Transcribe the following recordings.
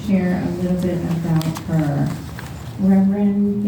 share a little bit about her. Reverend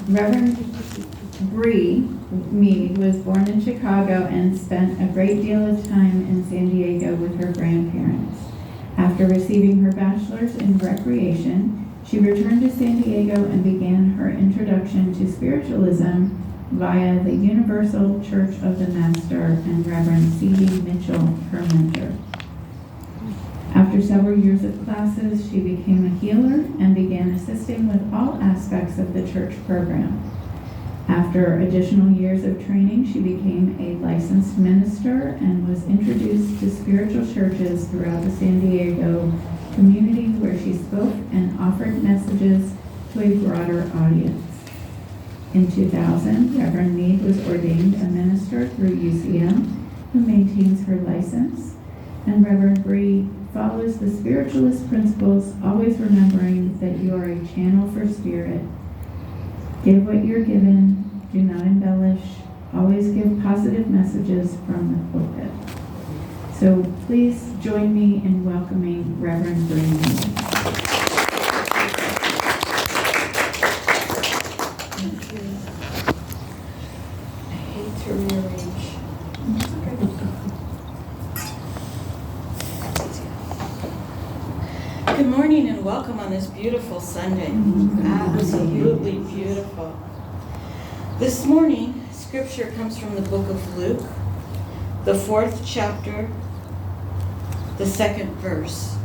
Reverend Bree Mead was born in Chicago and spent a great deal of time in San Diego with her grandparents. After receiving her bachelor's in recreation, she returned to San Diego and began her introduction to spiritualism via the Universal Church of the Master and Reverend C.D. Mitchell, her mentor. After several years of classes, she became a healer and began assisting with all aspects of the church program. After additional years of training, she became a licensed minister and was introduced to spiritual churches throughout the San Diego community where she spoke and offered messages to a broader audience. In 2000, Reverend Mead was ordained a minister through UCM, who maintains her license, and Reverend Bree follows the spiritualist principles, always remembering that you are a channel for spirit. Give what you're given, do not embellish, always give positive messages from the pulpit. So please join me in welcoming Reverend Bree Mead. Thank you. I hate to rearrange. Good morning and welcome on this beautiful Sunday. Absolutely beautiful. This morning, scripture comes from the book of Luke, the 4th chapter, the 2nd verse.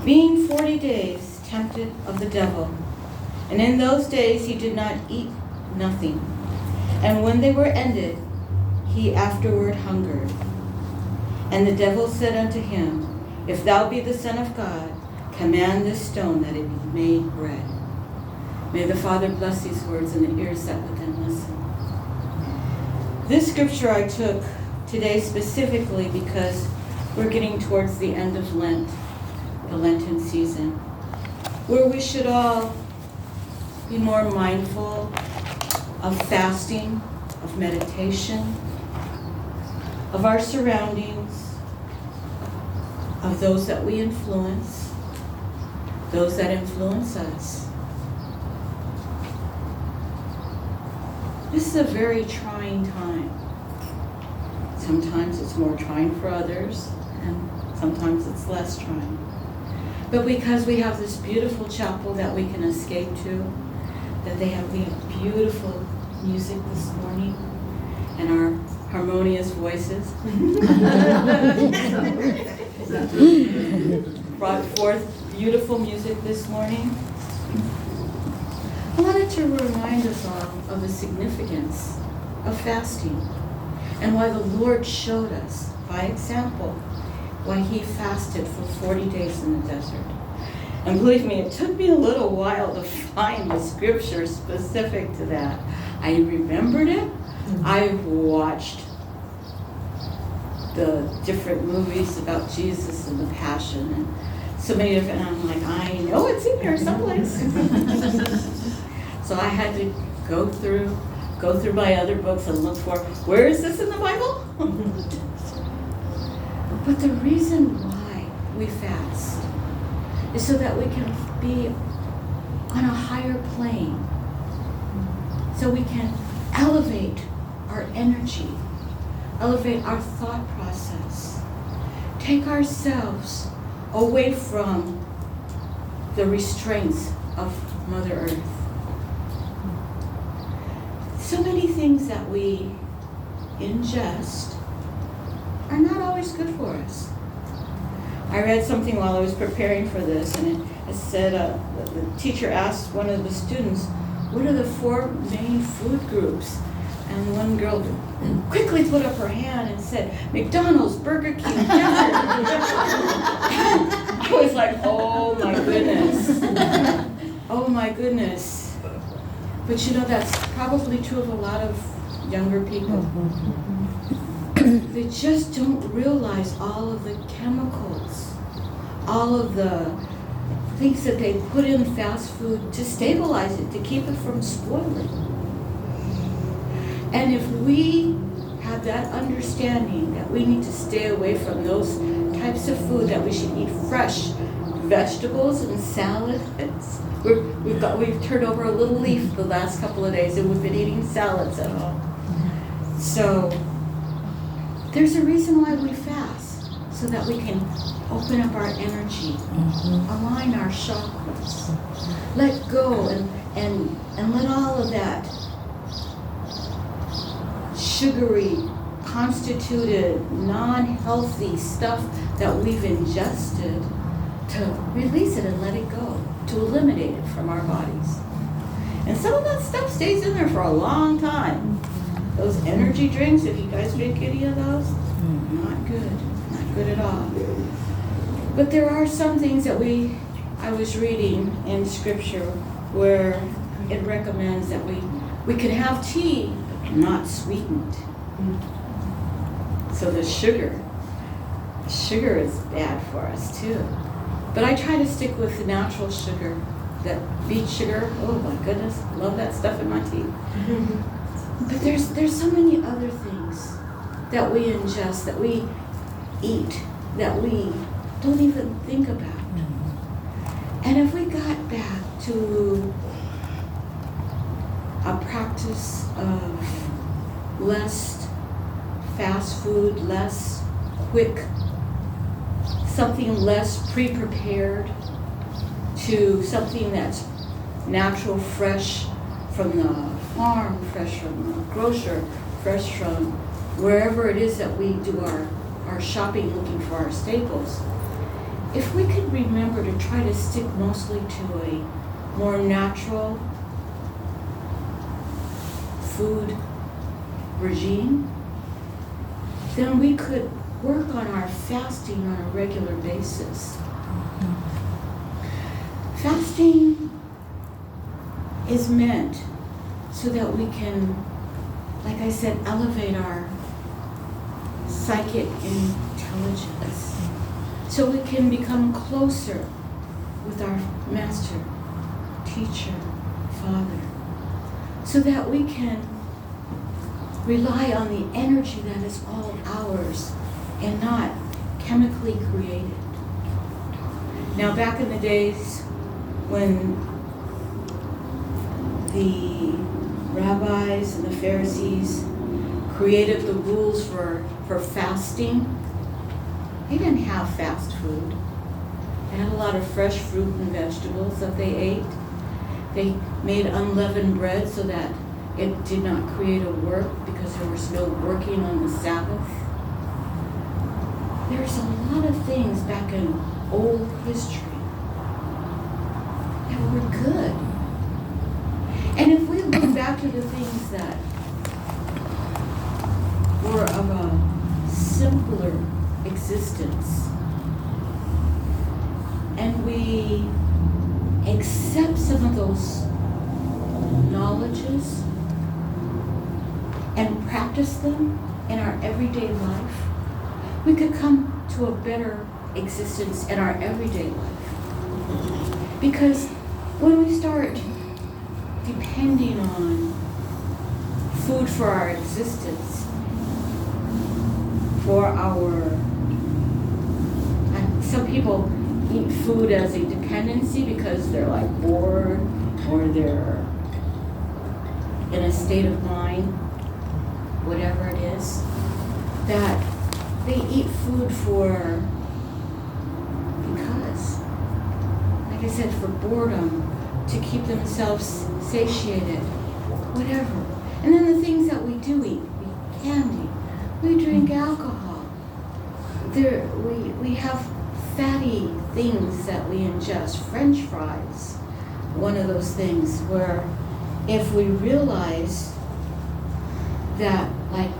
Being 40 days tempted of the devil, and in those days he did not eat nothing. And when they were ended, he afterward hungered. And the devil said unto him, If thou be the Son of God, command this stone that it be made bread. May the Father bless these words in the ears that would then listen. This scripture I took today specifically because we're getting towards the end of Lent, the Lenten season, where we should all be more mindful of fasting, of meditation, of our surroundings, of those that we influence, those that influence us. This is a very trying time. Sometimes it's more trying for others, and sometimes it's less trying. But because we have this beautiful chapel that we can escape to, that we have beautiful music this morning, and our harmonious voices brought forth beautiful music this morning. I wanted to remind us all of the significance of fasting and why the Lord showed us by example why he fasted for 40 days in the desert. And believe me, it took me a little while to find the scripture specific to that. I remembered it. I watched the different movies about Jesus and the Passion and so many different, and I'm like, I know it's in here someplace. So I had to go through my other books and look for, where is this in the Bible? But the reason why we fast is so that we can be on a higher plane. So we can elevate our energy, elevate our thought process, take ourselves away from the restraints of Mother Earth. So many things that we ingest are not always good for us. I read something while I was preparing for this, and it said the teacher asked one of the students, what are the 4 main food groups? And one girl quickly put up her hand and said, McDonald's, Burger King, I was like, oh my goodness. Oh my goodness. But you know, that's probably true of a lot of younger people. They just don't realize all of the chemicals, all of the things that they put in fast food to stabilize it, to keep it from spoiling. And if we have that understanding that we need to stay away from those types of food, that we should eat fresh vegetables and salads. We've turned over a little leaf the last couple of days, and we've been eating salads at home. So there's a reason why we fast, so that we can open up our energy, align our chakras, let go and let all of that sugary, constituted, non-healthy stuff that we've ingested, to release it and let it go, to eliminate it from our bodies. And some of that stuff stays in there for a long time. Those energy drinks, if you guys drink any of those, not good at all. But there are some things that I was reading in scripture where it recommends that we can have tea, but not sweetened. So the sugar is bad for us too. But I try to stick with the natural sugar, that beet sugar. Oh my goodness, love that stuff in my tea. But there's so many other things that we ingest, that we eat, that we don't even think about. And if we got back to a practice of less fast food, less quick, something less pre-prepared, to something that's natural, fresh from the farm, fresh from the grocer, fresh from wherever it is that we do our shopping looking for our staples. If we could remember to try to stick mostly to a more natural food regime, then we could work on our fasting on a regular basis. Fasting is meant so that we can, like I said, elevate our psychic intelligence, so we can become closer with our master, teacher, Father, so that we can rely on the energy that is all ours and not chemically created. Now, back in the days when the rabbis and the Pharisees created the rules for fasting, they didn't have fast food. They had a lot of fresh fruit and vegetables that they ate. They made unleavened bread so that it did not create a work, because there was no working on the Sabbath. There's a lot of things back in old history that were good. And if we look back to the things that were of a simpler existence, and we accept some of those knowledges and practice them in our everyday life, we could come to a better existence in our everyday life. Because when we start depending on food for our existence, for our, and some people eat food as a dependency because they're like bored, or they're in a state of mind, whatever it is, that they eat food because, like I said, for boredom, to keep themselves satiated, whatever. And then the things that we do eat, we eat candy, we drink alcohol, we have fatty things that we ingest, French fries, one of those things where if we realize that, like,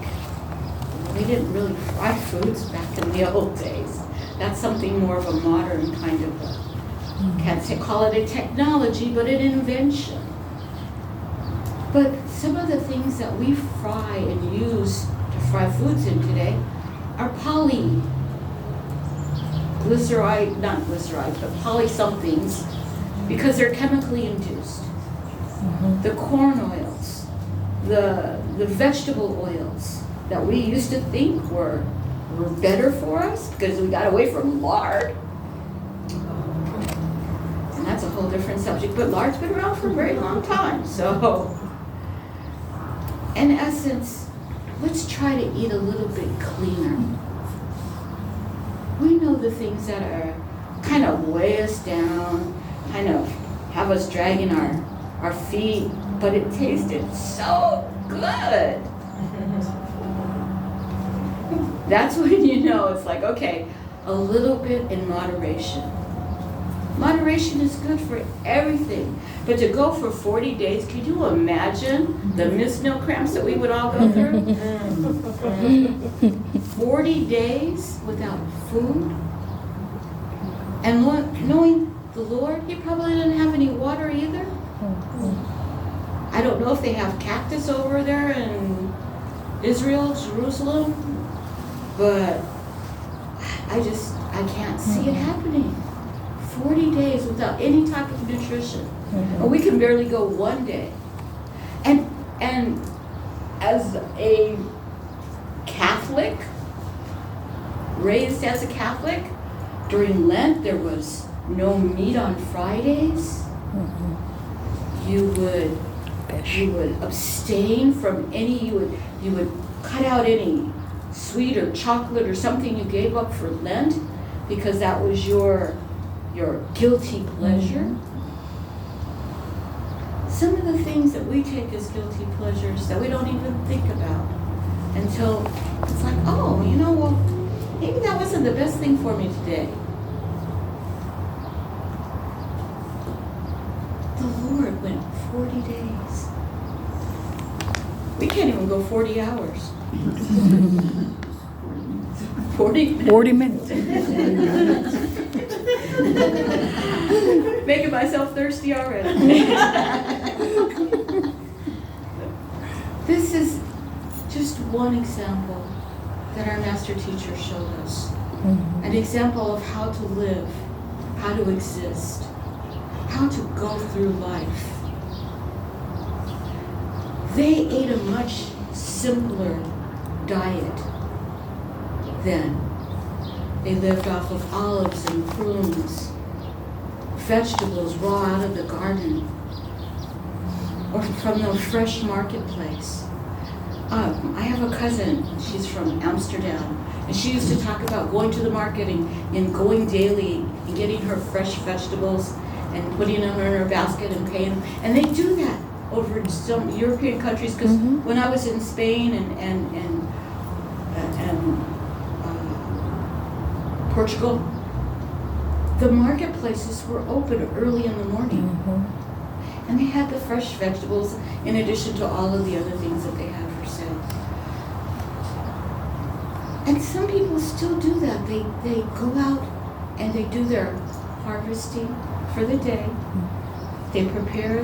they didn't really fry foods back in the old days. That's something more of a modern kind of call it a technology, but an invention. But some of the things that we fry and use to fry foods in today are not glyceride, but poly somethings, because they're chemically induced. The corn oils, the the vegetable oils that we used to think were better for us because we got away from lard. And that's a whole different subject, but lard's been around for a very long time. So, in essence, let's try to eat a little bit cleaner. We know the things that are kind of weigh us down, kind of have us dragging our feet, but it tasted so good. That's when you know it's like, okay, a little bit in moderation. Moderation is good for everything. But to go for 40 days, can you imagine the missed meal cramps that we would all go through? 40 days without food. And knowing the Lord, he probably didn't have any water either. I don't know if they have cactus over there in Israel, Jerusalem, but I can't see it happening. 40 days without any type of nutrition. And we can barely go one day. And as a Catholic, raised as a Catholic, during Lent there was no meat on Fridays. You would abstain from any, you would cut out any sweet or chocolate or something you gave up for Lent because that was your guilty pleasure. Some of the things that we take as guilty pleasures that we don't even think about until it's like, oh, you know, well, maybe that wasn't the best thing for me today. The Lord went 40 days. We can't even go 40 hours. 40 minutes. Making myself thirsty already. This is just one example that our master teacher showed us. An example of how to live, how to exist, how to go through life. They ate a much simpler diet then. They lived off of olives and prunes, vegetables raw out of the garden, or from the fresh marketplace. I have a cousin, she's from Amsterdam, and she used to talk about going to the market and going daily and getting her fresh vegetables and putting them in her basket and paying them. And they do that over in some European countries, because when I was in Spain and Portugal, the marketplaces were open early in the morning. And they had the fresh vegetables in addition to all of the other things that they had for sale. And some people still do that. They go out and they do their harvesting for the day. They prepare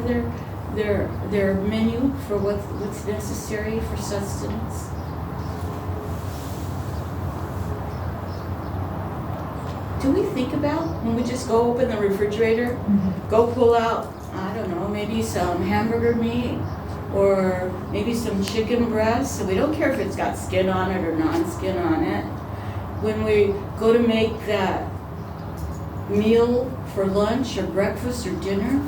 their menu for what's necessary for sustenance. Do we think about when we just go open the refrigerator, go pull out, I don't know, maybe some hamburger meat or maybe some chicken breast? So we don't care if it's got skin on it or non-skin on it. When we go to make that meal for lunch or breakfast or dinner,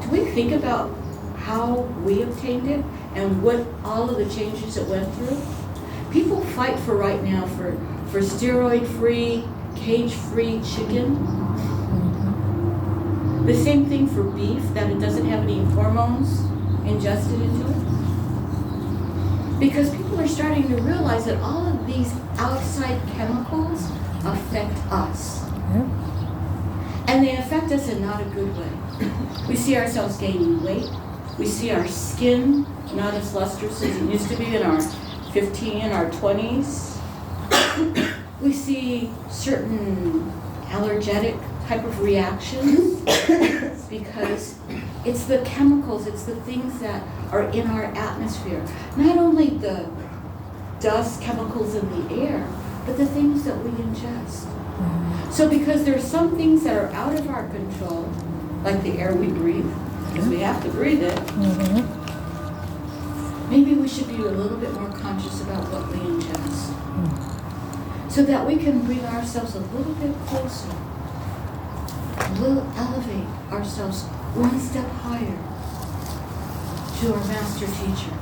do we think about how we obtained it and what all of the changes it went through? People fight for right now for steroid-free, cage-free chicken. The same thing for beef, that it doesn't have any hormones ingested into it. Because people are starting to realize that all of these outside chemicals affect us. And they affect us in not a good way. We see ourselves gaining weight. We see our skin not as lustrous as it used to be in our 15, our 20s. We see certain allergenic type of reactions because it's the chemicals, it's the things that are in our atmosphere. Not only the dust, chemicals in the air, but the things that we ingest. So because there are some things that are out of our control, like the air we breathe, because we have to breathe it, maybe we should be a little bit more conscious about what we ingest, so that we can bring ourselves a little bit closer, elevate ourselves one step higher to our master teacher.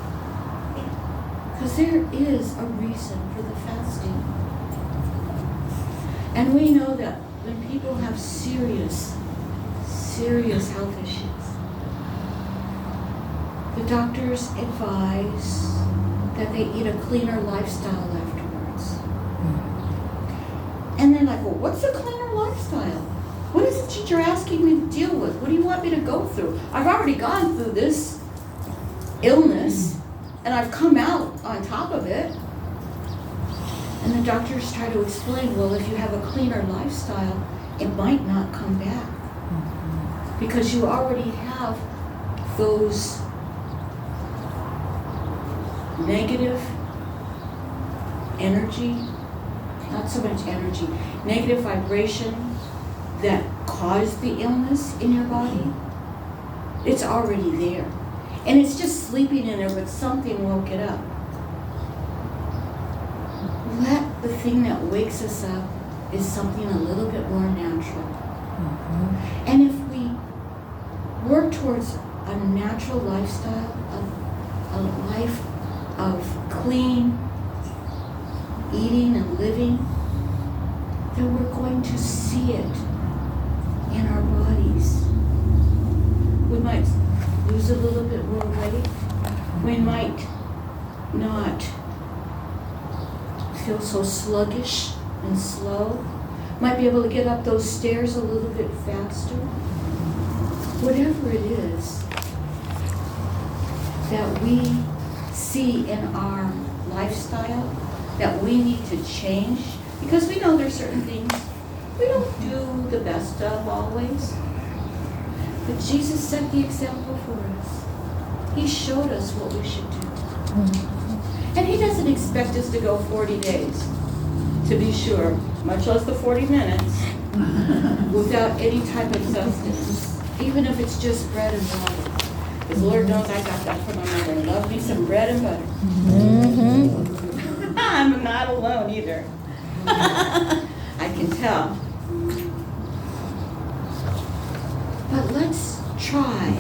Because there is a reason for the fasting. And we know that when people have serious health issues, the doctors advise that they eat a cleaner lifestyle afterwards. And they're like, well, what's a cleaner lifestyle? What is it that you're asking me to deal with? What do you want me to go through? I've already gone through this illness, and I've come out on top of it. And the doctors try to explain, well, if you have a cleaner lifestyle, it might not come back. Because you already have those negative energy, not so much energy, negative vibration that caused the illness in your body. It's already there. And it's just sleeping in there, but something woke it up. Let the thing that wakes us up is something a little bit more natural. And if we work towards a natural lifestyle, a life of clean eating and living, then we're going to see it in our bodies. We might lose a little bit more weight. We might not feel so sluggish and slow. Might be able to get up those stairs a little bit faster. Whatever it is that we see in our lifestyle that we need to change, because we know there's certain things we don't do the best of always. But Jesus set the example for us. He showed us what we should do. And he doesn't expect us to go 40 days, to be sure, much less the 40 minutes, without any type of substance, even if it's just bread and water. Because Lord knows I got that from my mother. Love me some bread and butter. I'm not alone either. I can tell. But let's try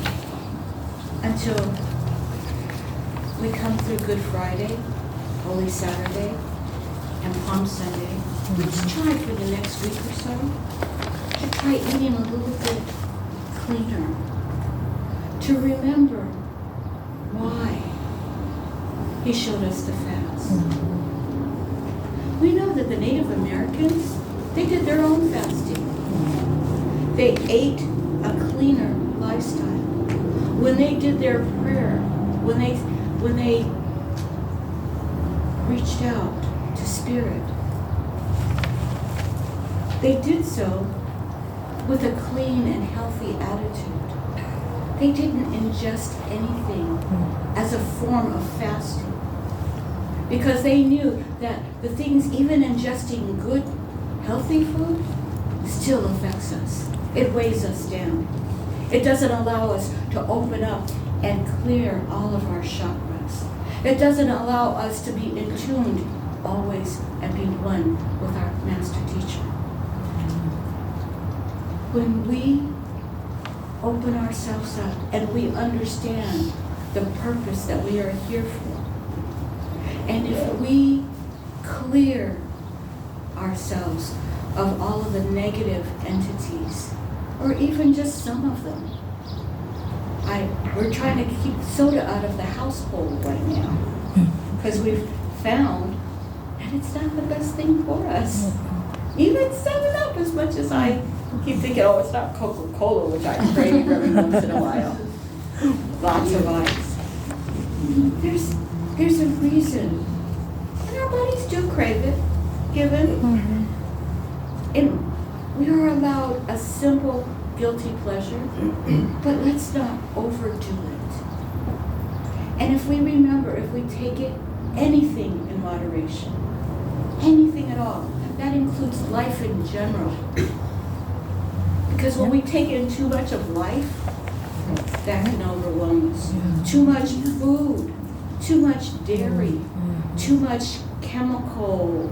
until we come through Good Friday, Holy Saturday, and Palm Sunday. Let's try for the next week or so to try eating a little bit cleaner, to remember why he showed us to fast. We know that the Native Americans, they did their own fasting. They ate a cleaner lifestyle. When they did their prayer, when they reached out to Spirit, they did so with a clean and healthy attitude. They didn't ingest anything as a form of fasting, because they knew that the things, even ingesting good, healthy food, still affects us. It weighs us down. It doesn't allow us to open up and clear all of our chakras. It doesn't allow us to be in tune always and be one with our master teacher. When we open ourselves up and we understand the purpose that we are here for, and if we clear ourselves of all of the negative entities, or even just some of them. We're trying to keep soda out of the household right now, because we've found that it's not the best thing for us. Even 7-Up, as much as I keep thinking, oh, it's not Coca-Cola, which I crave every once in a while. Lots of ice. There's a reason. And our bodies do crave it, given. And we are allowed a simple, guilty pleasure, but let's not overdo it. And if we remember, if we take it, anything in moderation, anything at all, that includes life in general. Because when we take in too much of life, that can overwhelm us. Too much food too much dairy, too much chemical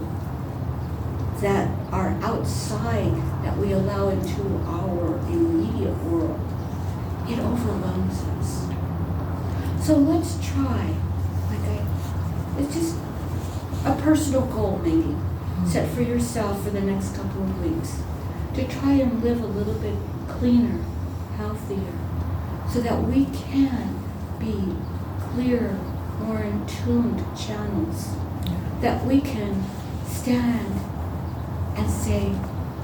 that are outside that we allow into our immediate world. It overwhelms us. So let's try, it's just a personal goal maybe, set for yourself for the next couple of weeks, to try and live a little bit cleaner, healthier, so that we can be clear, more in tuned channels, that we can stand and say,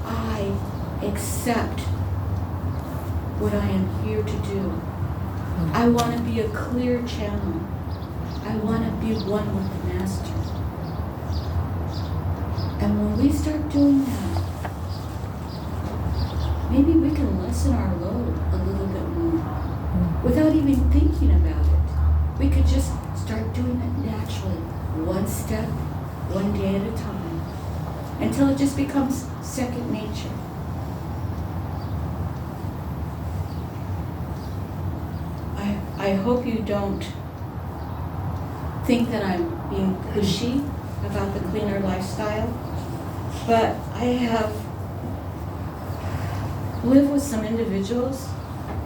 I accept what I am here to do. I want to be a clear channel. I want to be one with the Master. And when we start doing that, maybe we can lessen our load a little bit more without even thinking about it. We could just start doing it naturally, one step, one day at a time, until it just becomes second nature. I hope you don't think that I'm being pushy about the cleaner lifestyle, but I have lived with some individuals,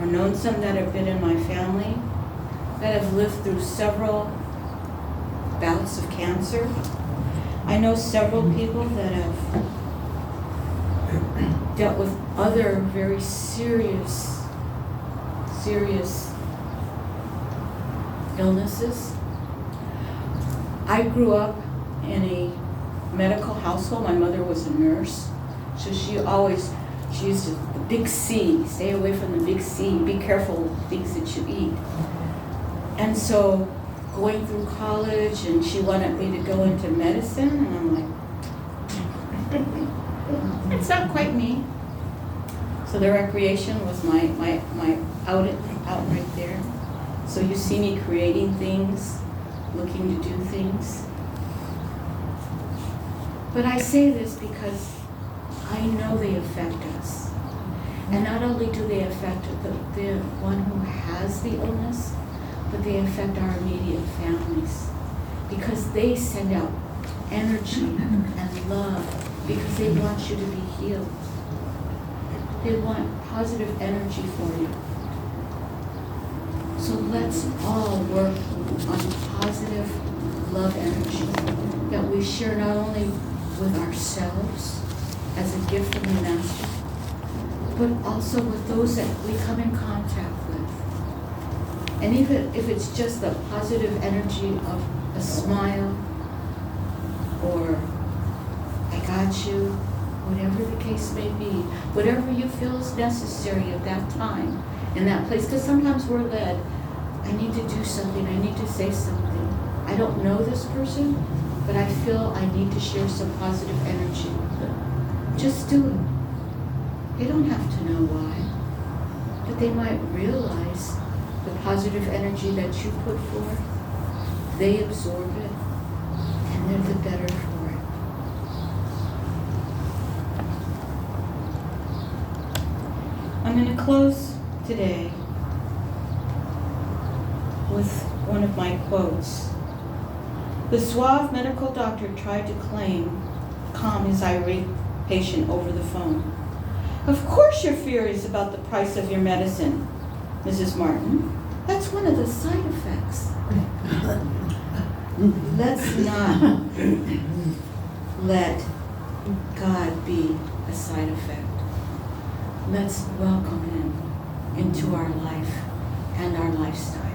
or known some that have been in my family, that have lived through several bouts of cancer. I know several people that have dealt with other very serious illnesses. I grew up in a medical household. My mother was a nurse, so she used to, the big C, stay away from the big C, be careful with the things that you eat. And so going through college, and she wanted me to go into medicine, and I'm like, it's not quite me. So the recreation was my out right there. So you see me creating things, looking to do things. But I say this because I know they affect us. And not only do they affect the one who has the illness, but they affect our immediate families, because they send out energy and love because they want you to be healed. They want positive energy for you. So let's all work on positive love energy that we share not only with ourselves as a gift from the Master, but also with those that we come in contact with. And even if it's just the positive energy of a smile, or I got you, whatever the case may be, whatever you feel is necessary at that time, in that place, because sometimes we're led, I need to do something, I need to say something. I don't know this person, but I feel I need to share some positive energy with them. Just do it. They don't have to know why, but they might realize the positive energy that you put forth, they absorb it, and they're the better for it. I'm going to close today with one of my quotes. The suave medical doctor tried to calm his irate patient over the phone. Of course you're furious about the price of your medicine, Mrs. Martin. That's one of the side effects. Let's not let God be a side effect. Let's welcome Him into our life and our lifestyle.